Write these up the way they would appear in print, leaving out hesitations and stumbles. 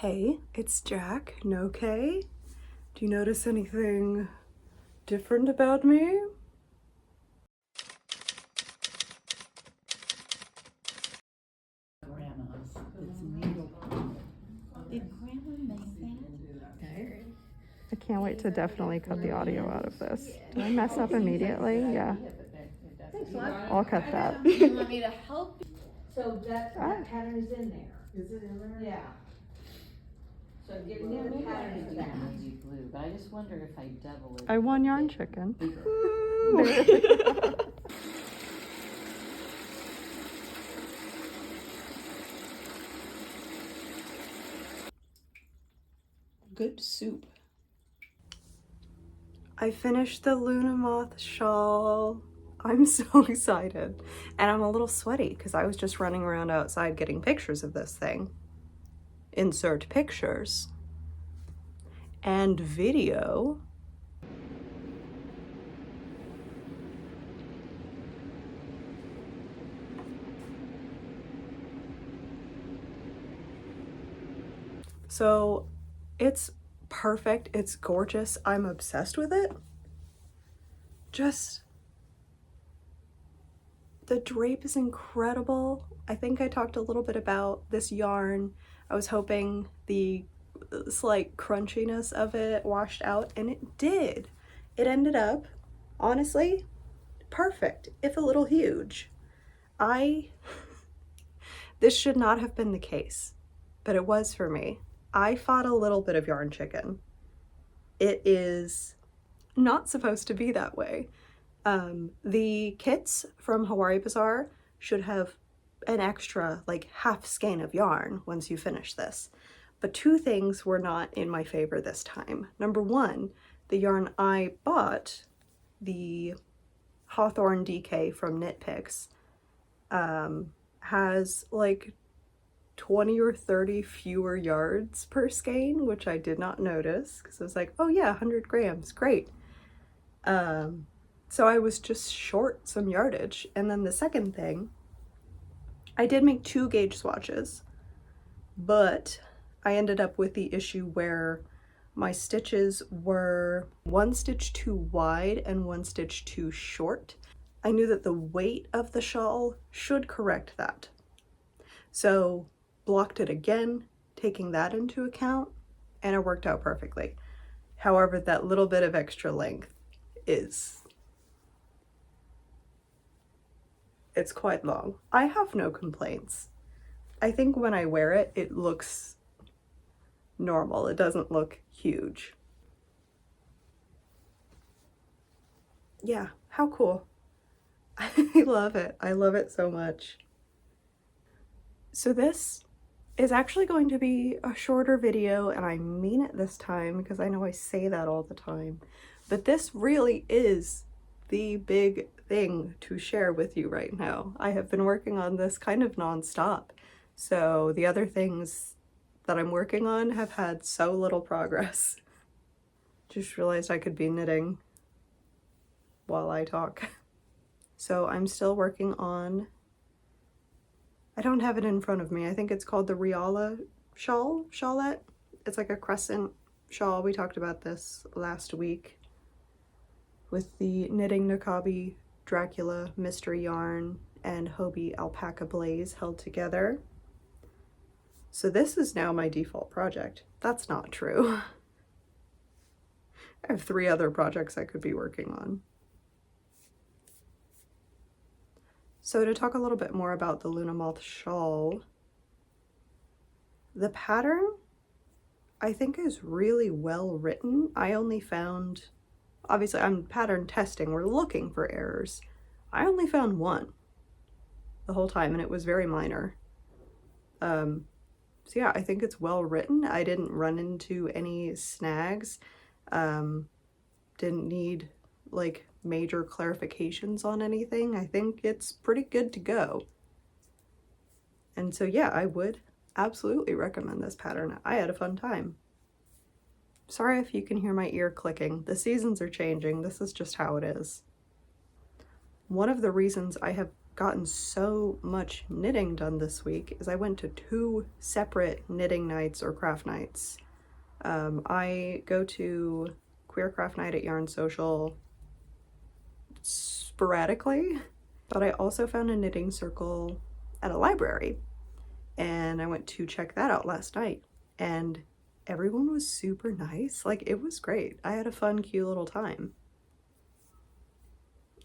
Hey, it's Jack. No K. Do you notice anything different about me? Grandma's. It's needle. Did Grandma make that? Okay. I can't wait to definitely cut the audio out of this. Did I mess up immediately? Yeah. I'll cut that. You want me to help you? So that pattern is in there. Is it in there? Yeah. So give me a pattern for that. Navy blue, but I just wonder if I double it. I won Yarn Chicken. Good soup. I finished the Luna Moth shawl. I'm so excited. And I'm a little sweaty because I was just running around outside getting pictures of this thing. Insert pictures. And video. So it's perfect. It's gorgeous. I'm obsessed with it. Just the drape is incredible. I think I talked a little bit about this yarn. I was hoping the slight crunchiness of it washed out, and it did. It ended up, honestly, perfect, if a little huge. This should not have been the case, but it was for me. I fought a little bit of Yarn Chicken. It is not supposed to be that way. The kits from Hawaii Bazaar should have an extra like half skein of yarn once you finish this. But two things were not in my favor this time. Number one, the yarn I bought, the Hawthorne DK from Knit Picks, has like 20 or 30 fewer yards per skein, which I did not notice because I was like, oh yeah, 100 grams, great. So I was just short some yardage. And then the second thing, I did make 2 gauge swatches, but I ended up with the issue where my stitches were 1 stitch too wide and 1 stitch too short. I knew that the weight of the shawl should correct that. So blocked it again, taking that into account, and it worked out perfectly. However, that little bit of extra length it's quite long. I have no complaints. I think when I wear it, it looks normal. It doesn't look huge. Yeah, how cool. I love it. I love it so much. So this is actually going to be a shorter video, and I mean it this time because I know I say that all the time, but this really is the big thing to share with you right now. I have been working on this kind of non-stop, so the other things that I'm working on have had so little progress. Just realized I could be knitting while I talk. So I'm still working on, I don't have it in front of me, I think it's called the Riala shawlette. It's like a crescent shawl. We talked about this last week with the Knitting Nakabi Dracula mystery yarn and Hobie alpaca blaze held together. So this is now my default project. That's not true. I have 3 other projects I could be working on. So to talk a little bit more about the Luna Moth shawl, the pattern I think is really well written. I only found, obviously I'm pattern testing, we're looking for errors. I only found 1 the whole time, and it was very minor. So yeah, I think it's well written. I didn't run into any snags. Didn't need like major clarifications on anything. I think it's pretty good to go. And so yeah, I would absolutely recommend this pattern. I had a fun time. Sorry if you can hear my ear clicking. The seasons are changing. This is just how it is. One of the reasons I have gotten so much knitting done this week is I went to 2 separate knitting nights or craft nights. I go to Queer Craft Night at Yarn Social sporadically, but I also found a knitting circle at a library, and I went to check that out last night, and everyone was super nice. Like, it was great. I had a fun, cute little time.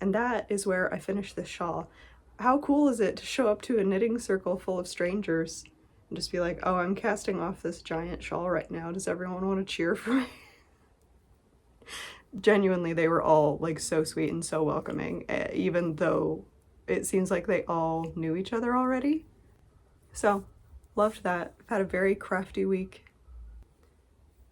And that is where I finished this shawl. How cool is it to show up to a knitting circle full of strangers and just be like, oh, I'm casting off this giant shawl right now. Does everyone want to cheer for me? Genuinely, they were all like so sweet and so welcoming, even though it seems like they all knew each other already. So, loved that. I've had a very crafty week.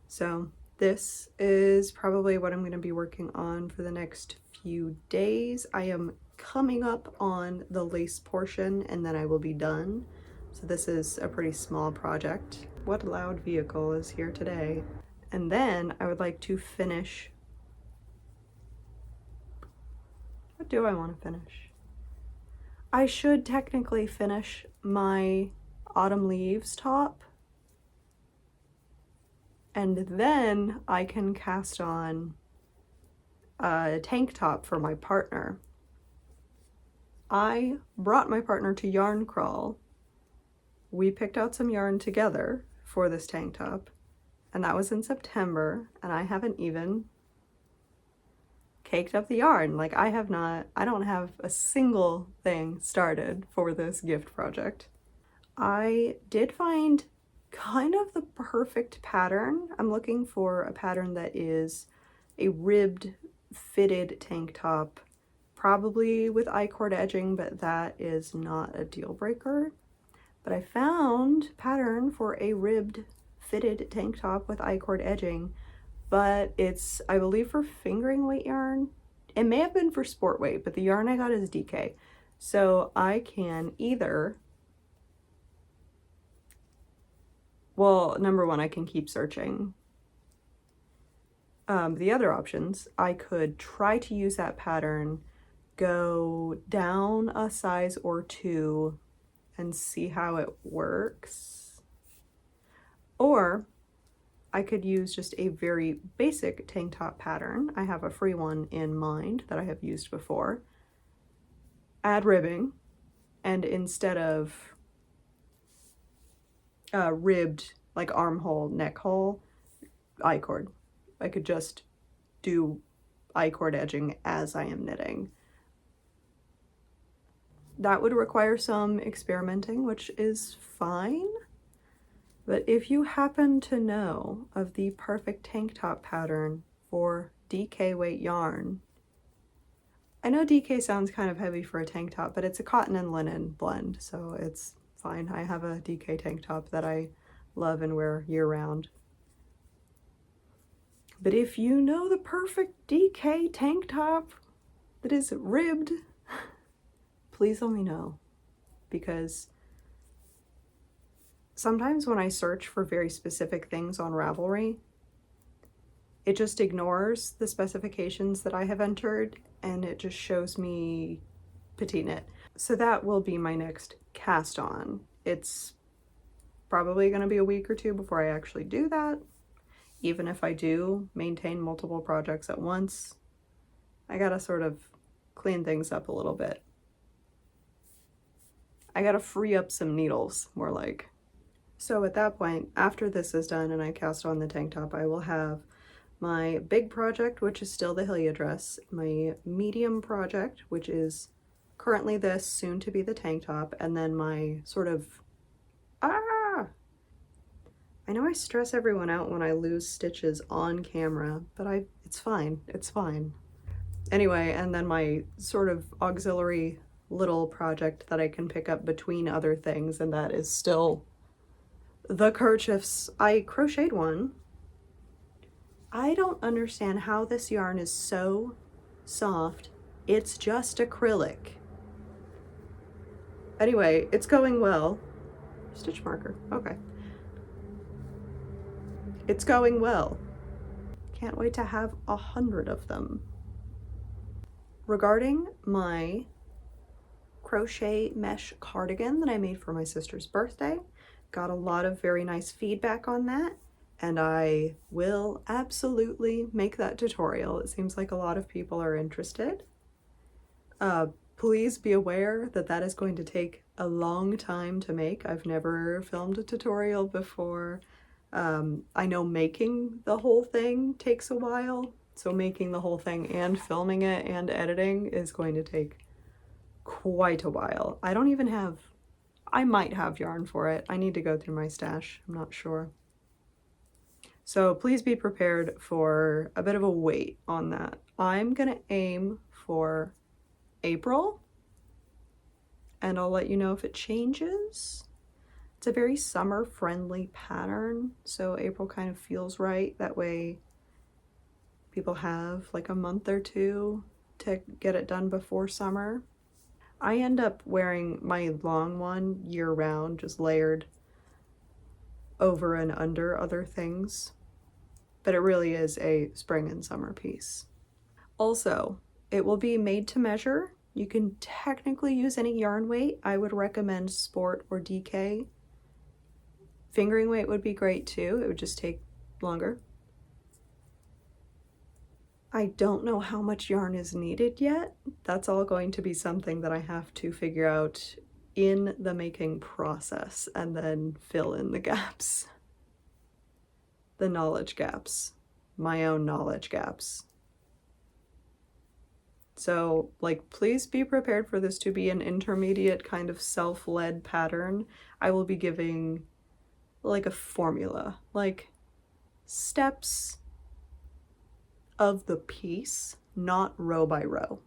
So, this is probably what I'm going to be working on for the next few days. I am coming up on the lace portion and then I will be done. So this is a pretty small project. What loud vehicle is here today? And then I would like to finish. What do I want to finish? I should technically finish my autumn leaves top. And then I can cast on a tank top for my partner. I brought my partner to Yarn Crawl. We picked out some yarn together for this tank top, and that was in September, and I haven't even caked up the yarn. Like, I don't have a single thing started for this gift project. I did find kind of the perfect pattern. I'm looking for a pattern that is a ribbed fitted tank top, probably with I-cord edging, but that is not a deal breaker. But I found a pattern for a ribbed fitted tank top with I-cord edging, but it's, I believe, for fingering weight yarn. It may have been for sport weight, but the yarn I got is DK. So I can either, well, number one, I can keep searching. The other options, I could try to use that pattern, go down a size or 2 and see how it works. Or I could use just a very basic tank top pattern. I have a free one in mind that I have used before. Add ribbing, and instead of ribbed, like armhole, neck hole, I-cord. I could just do I-cord edging as I am knitting. That would require some experimenting, which is fine. But if you happen to know of the perfect tank top pattern for DK weight yarn, I know DK sounds kind of heavy for a tank top, but it's a cotton and linen blend, so it's fine. I have a DK tank top that I love and wear year round. But if you know the perfect DK tank top that is ribbed, please let me know, because sometimes when I search for very specific things on Ravelry, it just ignores the specifications that I have entered and it just shows me petite knit. So that will be my next cast on. It's probably going to be a week or 2 before I actually do that. Even if I do maintain multiple projects at once, I gotta sort of clean things up a little bit. I gotta free up some needles, more like. So at that point, after this is done and I cast on the tank top, I will have my big project, which is still the Hylia dress, my medium project, which is currently this, soon to be the tank top, and then my sort of, I know I stress everyone out when I lose stitches on camera, but it's fine, it's fine. Anyway, and then my sort of auxiliary little project that I can pick up between other things, and that is still the kerchiefs. I crocheted one. I don't understand how this yarn is so soft. It's just acrylic. Anyway, it's going well. Stitch marker, okay. It's going well. Can't wait to have 100 of them. Regarding my crochet mesh cardigan that I made for my sister's birthday. Got a lot of very nice feedback on that, and I will absolutely make that tutorial. It seems like a lot of people are interested. Please be aware that that is going to take a long time to make. I've never filmed a tutorial before. I know making the whole thing takes a while, so making the whole thing and filming it and editing is going to take quite a while. I might have yarn for it. I need to go through my stash. I'm not sure. So please be prepared for a bit of a wait on that. I'm gonna aim for April, and I'll let you know if it changes. It's a very summer-friendly pattern, so April kind of feels right. That way people have like a month or two to get it done before summer. I end up wearing my long one year-round, just layered over and under other things, but it really is a spring and summer piece. Also, it will be made to measure. You can technically use any yarn weight. I would recommend Sport or DK. Fingering weight would be great too. It would just take longer. I don't know how much yarn is needed yet. That's all going to be something that I have to figure out in the making process and then fill in the gaps. The knowledge gaps. My own knowledge gaps. So, like, please be prepared for this to be an intermediate kind of self-led pattern. I will be giving like a formula, like steps of the piece, not row by row.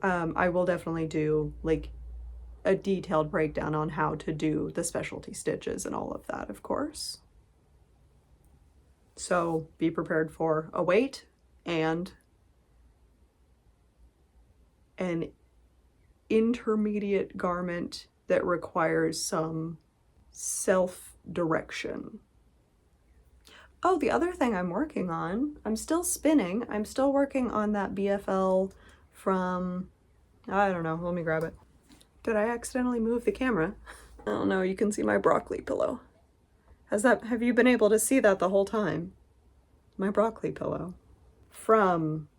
I will definitely do like a detailed breakdown on how to do the specialty stitches and all of that, of course. So be prepared for a wait and an intermediate garment that requires some self-direction. Oh, the other thing I'm working on, I'm still spinning. I'm still working on that BFL from, I don't know, let me grab it. Did I accidentally move the camera? Oh no, you can see my broccoli pillow. Have you been able to see that the whole time? My broccoli pillow. From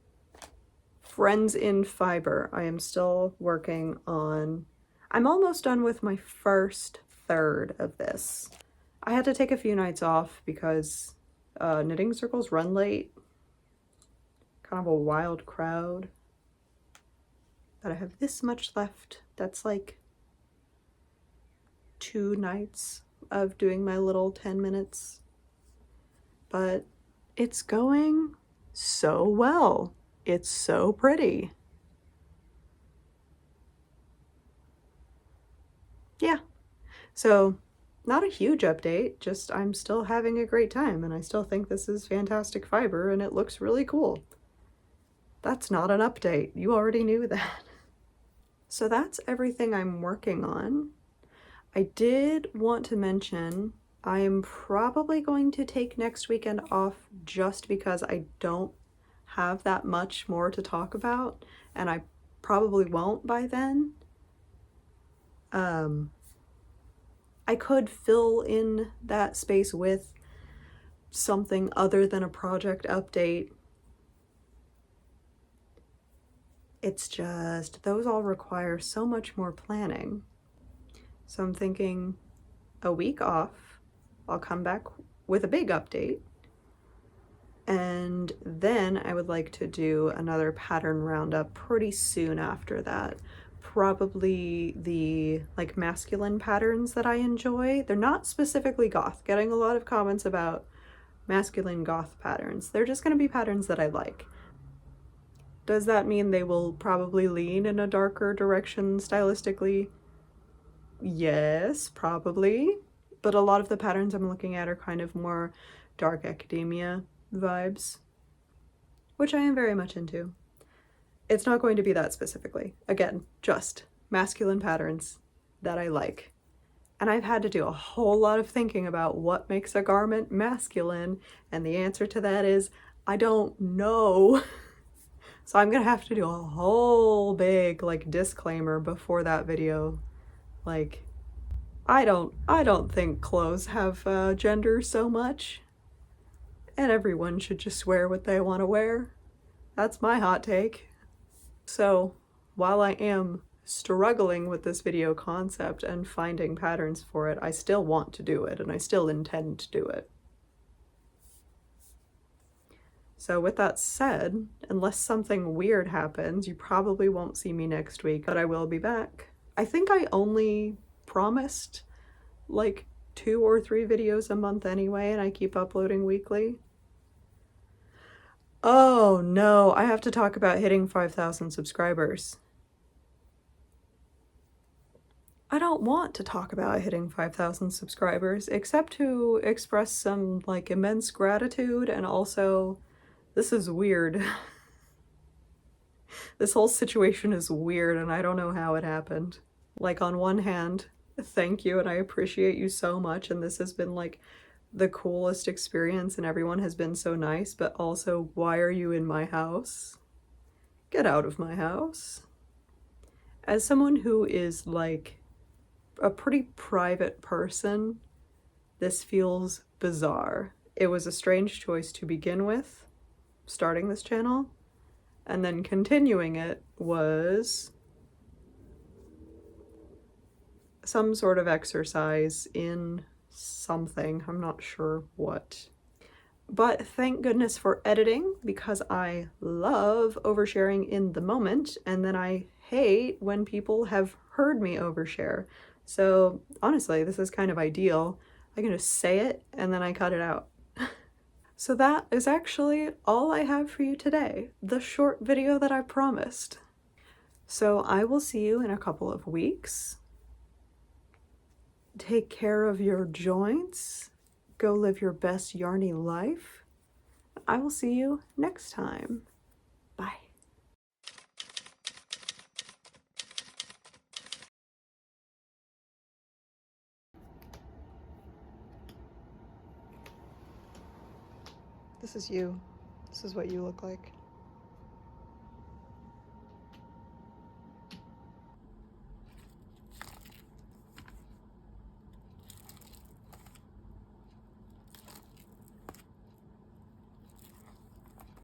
Friends in Fiber, I am still working on, I'm almost done with my first third of this. I had to take a few nights off because knitting circles run late. Kind of a wild crowd. But I have this much left. That's like 2 nights of doing my little 10 minutes. But it's going so well. It's so pretty. Yeah. So not a huge update, just I'm still having a great time and I still think this is fantastic fiber and it looks really cool. That's not an update. You already knew that. So that's everything I'm working on. I did want to mention I am probably going to take next weekend off just because I don't have that much more to talk about, and I probably won't by then. I could fill in that space with something other than a project update. It's just, those all require so much more planning. So I'm thinking a week off, I'll come back with a big update. And then I would like to do another pattern roundup pretty soon after that. Probably the like masculine patterns that I enjoy. They're not specifically goth. Getting a lot of comments about masculine goth patterns. They're just going to be patterns that I like. Does that mean they will probably lean in a darker direction stylistically? Yes, probably. But a lot of the patterns I'm looking at are kind of more dark academia vibes, which I am very much into. It's not going to be that specifically. Again, just masculine patterns that I like. And I've had to do a whole lot of thinking about what makes a garment masculine, and the answer to that is I don't know. So I'm gonna have to do a whole big like disclaimer before that video. Like, I don't think clothes have gender so much, and everyone should just wear what they want to wear. That's my hot take. So while I am struggling with this video concept and finding patterns for it, I still want to do it and I still intend to do it. So with that said, unless something weird happens, you probably won't see me next week, but I will be back. I think I only promised like 2 or 3 videos a month anyway, and I keep uploading weekly. Oh no, I have to talk about hitting 5,000 subscribers. I don't want to talk about hitting 5,000 subscribers, except to express some like immense gratitude, and also, this is weird. This whole situation is weird and I don't know how it happened. Like, on one hand, thank you and I appreciate you so much, and this has been like the coolest experience and everyone has been so nice, but also, why are you in my house? Get out of my house. As someone who is like a pretty private person, this feels bizarre. It was a strange choice to begin with, starting this channel, and then continuing it was some sort of exercise in something, I'm not sure what. But thank goodness for editing, because I love oversharing in the moment, and then I hate when people have heard me overshare. So honestly, this is kind of ideal. I can just say it and then I cut it out. So that is actually all I have for you today, the short video that I promised. So I will see you in a couple of weeks. Take care of your joints. Go live your best yarny life. I will see you next time. Bye. This is you. This is what you look like.